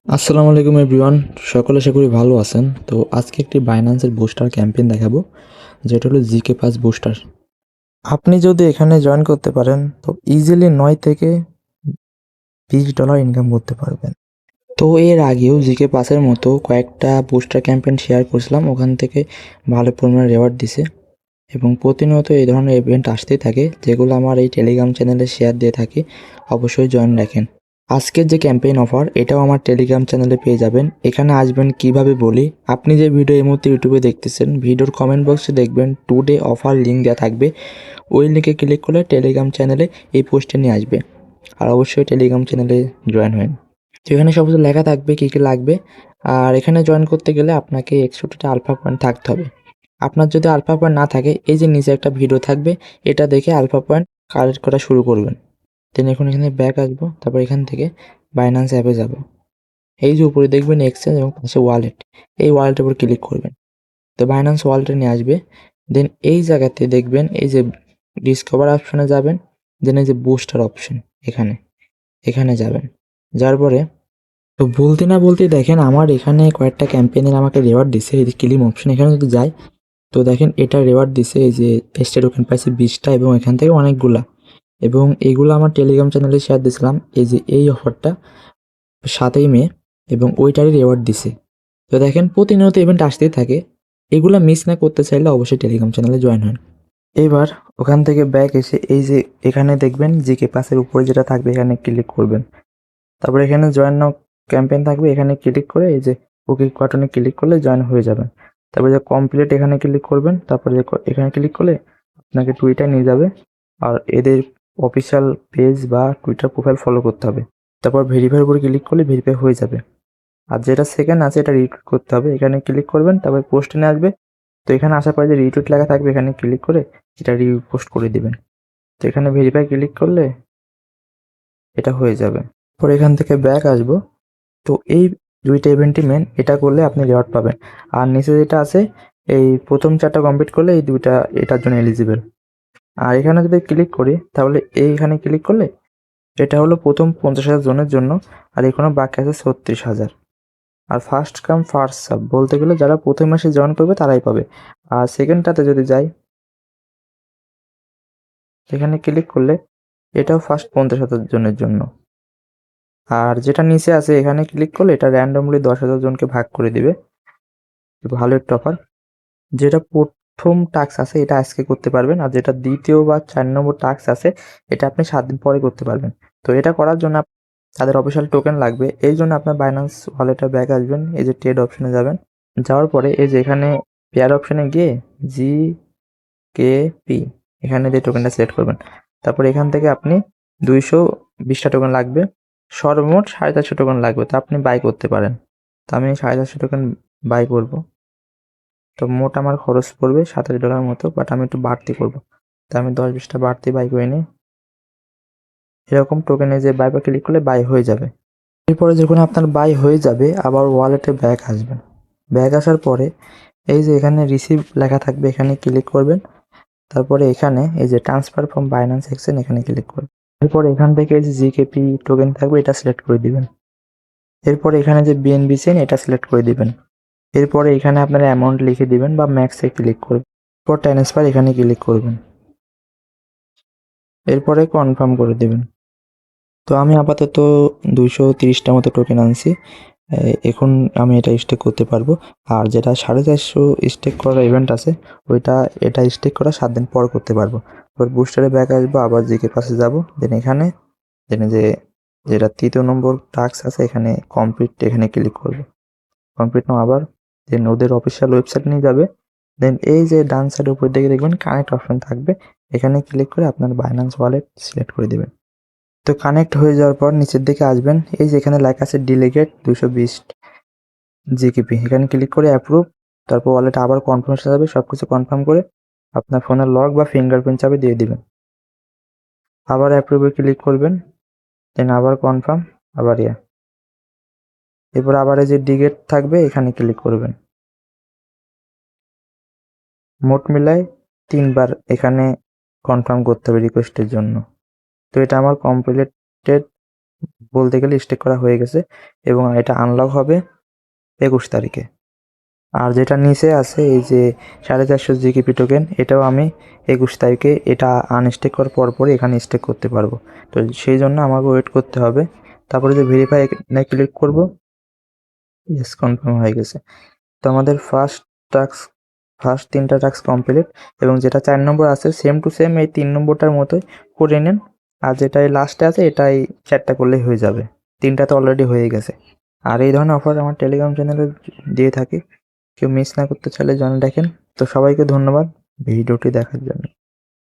আসসালামু আলাইকুম এভরিওয়ান। সকলে আশা করি ভালো আছেন। তো আজকে একটি বাইন্যান্সের বুস্টার ক্যাম্পেইন দেখাবো, যেটা হলো জিকে পাস বুস্টার। আপনি যদি এখানে জয়েন করতে পারেন তো ইজিলি 9 থেকে $20 ইনকাম করতে পারবেন। তো এর আগেও জিকে পাসের মতো কয়েকটা বুস্টার ক্যাম্পেইন শেয়ার করছিলাম, ওখান থেকে ভালো পরিমাণে রেওয়ার্ড দিছে এবং প্রতিনিয়ত এই ধরনের ইভেন্ট আসতেই থাকে, যেগুলো আমার এই টেলিগ্রাম চ্যানেলে শেয়ার দিয়ে থাকি। অবশ্যই জয়েন রাখেন। আজকের যে ক্যাম্পেইন অফার, এটাও আমার টেলিগ্রাম চ্যানেলে পেয়ে যাবেন। এখানে আসবেন কিভাবে বলি। আপনি যে ভিডিও এই মুহূর্তে ইউটিউবে দেখতেছেন, ভিডিওর কমেন্ট বক্সে দেখবেন টুডে অফার লিঙ্ক দেওয়া থাকবে। ওই লিঙ্কে ক্লিক করলে টেলিগ্রাম চ্যানেলে এই পোস্টে নিয়ে আসবে। আর অবশ্যই টেলিগ্রাম চ্যানেলে জয়েন হন। তো এখানে সব কিছু লেখা থাকবে কী কী লাগবে। আর এখানে জয়েন করতে গেলে আপনাকে এক্সট্রা আলফা পয়েন্ট থাকতে হবে। আপনার যদি আলফা পয়েন্ট না থাকে, এই যে নিচে একটা ভিডিও থাকবে, এটা দেখে আলফা পয়েন্ট কালেক্ট করা শুরু করবেন। দেন এখন এখানে ব্যাক আসবো, তারপর এখান থেকে বাইন্যান্স অ্যাপে যাব। এই যে উপরে দেখবেন এক্সচেঞ্জ এবং পাশে ওয়ালেট, এই ওয়ালেটের উপর ক্লিক করবেন। তো বাইন্যান্স ওয়ালেটে নিয়ে আসবে। দেন এই জায়গাতে দেখবেন এই যে ডিসকভার অপশনে যাবেন। দেন এই যে বুস্টার অপশন, এখানে এখানে যাবেন। যাওয়ার পরে তো বলতে না বলতেই দেখেন আমার এখানে কয়েকটা ক্যাম্পেইনের আমাকে রেওয়ার্ড দিছে। এই যে ক্লেম অপশন, এখানে যদি যাই তো দেখেন এটা রেওয়ার্ড দিছে। এই যে স্টে টোকেন পাইছি 20টা এবং এখান থেকে অনেকগুলা, এবং এগুলো আমার টেলিগ্রাম চ্যানেলে শেয়ার দিয়েছিলাম। এই যে এই অফারটা 7ই মে, এবং ওইটারই রেওয়ার্ড দিছে। তো দেখেন প্রতিনিয়ত ইভেন্ট আসতেই থাকে। এগুলা মিস না করতে চাইলে অবশ্যই টেলিগ্রাম চ্যানেলে জয়েন হন। এবার ওখান থেকে ব্যাক এসে এই যে এখানে দেখবেন জিকে পাসের উপরে যেটা থাকবে এখানে ক্লিক করবেন। তারপরে এখানে জয়েন নাও ক্যাম্পেইন থাকবে, এখানে ক্লিক করে এই যে ওকে বাটনে ক্লিক করলে জয়েন হয়ে যাবেন। তারপরে যে কমপ্লিট এখানে ক্লিক করবেন, তারপরে যে এখানে ক্লিক করলে আপনাকে টুইটার নিয়ে যাবে। আর এদের অফিসিয়াল পেজ বা টুইটার প্রোফাইল ফলো করতে হবে। তারপর ভেরিফাইয়ের উপরে ক্লিক করলে ভেরিফাই হয়ে যাবে। আর যেটা সেকেন্ড আছে এটা রিটুইট করতে হবে, এখানে ক্লিক করবেন, তারপরে পোস্টে নিয়ে আসবে। তো এখানে আসার পরে যে রিটুইট লেখা থাকবে এখানে ক্লিক করে এটা রিপোস্ট করে দিবেন। তো এখানে ভেরিফাই ক্লিক করলে এটা হয়ে যাবে। পরে এখান থেকে ব্যাক আসবো। তো এই 2টা ইভেন্টই মেন, এটা করলে আপনি রেওয়ার্ড পাবেন। আর নিচে যেটা আছে, এই প্রথম 4টা কমপ্লিট করলে এই 2টা এটার জন্য এলিজিবল। আর এখানে যদি ক্লিক করি তাহলে এইখানে ক্লিক করলে এটা হলো প্রথম 50,000 জনের জন্য। আর এখনো বাকি আছে 36,000। আর ফার্স্ট কাম ফার্স্ট সার্ভ বলতে গেলে যারা প্রথম মাসে জয়েন করবে তারাই পাবে। আর সেকেন্ডটাতে যদি যাই, এখানে ক্লিক করলে এটাও ফার্স্ট 50,000 জনের জন্য। আর যেটা নিচে আছে এখানে ক্লিক করলে এটা র্যান্ডমলি 10,000 জনকে ভাগ করে দিবে। ভালো একটা অফার। যেটা প্রথম টাস্ক আছে এটা আজকে করতে পারবেন, আর যেটা দ্বিতীয় বা 4 নম্বর টাস্ক আছে এটা আপনি 7 দিন পরে করতে পারবেন। তো এটা করার জন্য তাদের অফিসিয়াল টোকেন লাগবে। এই জন্য আপনার বাইন্যান্স ওয়ালেটে ব্যাক আসবেন, এই যে ট্রেড অপশনে যাবেন। যাওয়ার পরে এই যে এখানে পেয়ার অপশনে গিয়ে GKP এখানে যে টোকেনটা সিলেক্ট করবেন। তারপর এখান থেকে আপনি 220টা টোকেন লাগবে। সর্বমোট 450 টোকেন লাগবে, তো আপনি বাই করতে পারেন। তো আমি 450 টোকেন বাই করব। তো মোট আমার খরচ পড়বে $27 মতো, বাট আমি একটু বাড়তি করব। তো আমি 10-20টা বাড়তি বাই করে নিই। এরকম টোকেনে যে বাই বা ক্লিক করলে বাই হয়ে যাবে। এরপরে যখন আপনার বাই হয়ে যাবে আবার ওয়ালেটে ব্যাক আসবেন। ব্যাক আসার পরে এই যে এখানে রিসিভ লেখা থাকবে এখানে ক্লিক করবেন। তারপরে এখানে এই যে ট্রান্সফার ফ্রম বাইন্যান্স এক্সচেঞ্জ এখানে ক্লিক করবেন। এরপরে এখান থেকে এই যে জিকেপি টোকেন থাকবে এটা সিলেক্ট করে দিবেন। এরপরে এখানে যে বিএনবি চেইন এটা সিলেক্ট করে দিবেন। এরপরে এখানে আপনার অ্যামাউন্ট লিখে দিবেন বা ম্যাক্সে ক্লিক করবেন। এরপর ট্রান্সফার এখানে ক্লিক করবেন। এরপরে কনফার্ম করে দেবেন। তো আমি আপাতত 230টা মতো টোকেন আনছি। এখন আমি এটা স্টেক করতে পারবো। আর যেটা 450 স্টেক করার ইভেন্ট আছে ওইটা এটা স্টেক করা 7 দিন পর করতে পারবো। এবার বুস্টারে ব্যাক আসবো, আবার জিকে পাশে যাবো। দেন এখানে দেন যে যেটা 3য় নম্বর টাস্ক আছে এখানে কমপ্লিট এখানে ক্লিক করবো। কমপ্লিট নাও আবার। দেন ওদের অফিসিয়াল ওয়েবসাইট নিয়ে যাবে। দেন এই যে ডান সাইডের উপর দিকে দেখবেন কানেক্ট অপশন থাকবে, এখানে ক্লিক করে আপনার বাইন্যান্স ওয়ালেট সিলেক্ট করে দেবেন। তো কানেক্ট হয়ে যাওয়ার পর নিচের দিকে আসবেন, এই যে এখানে লেখা আছে ডেলিগেট 220 জিকেপি, এখানে ক্লিক করে অ্যাপ্রুভ। তারপর ওয়ালেটে আবার কনফার্মেশন যাবে, সব কিছু কনফার্ম করে আপনার ফোনের লক বা ফিঙ্গারপ্রিন্ট চাবি দিয়ে দিবেন। আবার অ্যাপ্রুভে ক্লিক করবেন। দেন আবার কনফার্ম, আবার এরপর আবার এই যে ডিগেট থাকবে এখানে ক্লিক করবেন। মোট মিলায় 3বার এখানে কনফার্ম করতে হবে রিকোয়েস্টের জন্য। তো এটা আমার কমপ্লিটেড বলতে গেলে স্টেক করা হয়ে গেছে এবং এটা আনলক হবে 21 তারিখে। আর যেটা নিচে আছে এই যে 450 জিকিপি টোকেন, এটাও আমি 21 তারিখে এটা আনস্টেক করার পরপরই এখানে স্টেক করতে পারবো। তো সেই জন্য আমাকে ওয়েট করতে হবে। তারপরে যে ভেরিফাই এখানে ক্লিক করব। ইয়েস, কনফার্ম হয়ে গেছে। তো আমাদের ফার্স্ট 3টা টাস্ক কমপ্লিট এবং যেটা 4 নম্বর আছে সেম টু সেম এই 3 নম্বরটার মতোই করে নিন। আর যেটা এই লাস্টে আছে এটাই 4টা করলেই হয়ে যাবে। 3টা তো অলরেডি হয়ে গেছে। আর এই ধরনের অফার আমার টেলিগ্রাম চ্যানেলে দিয়ে থাকি। কেউ মিস না করতে চাইলে জয়েন রাখেন। তো সবাইকে ধন্যবাদ ভিডিওটি দেখার জন্য।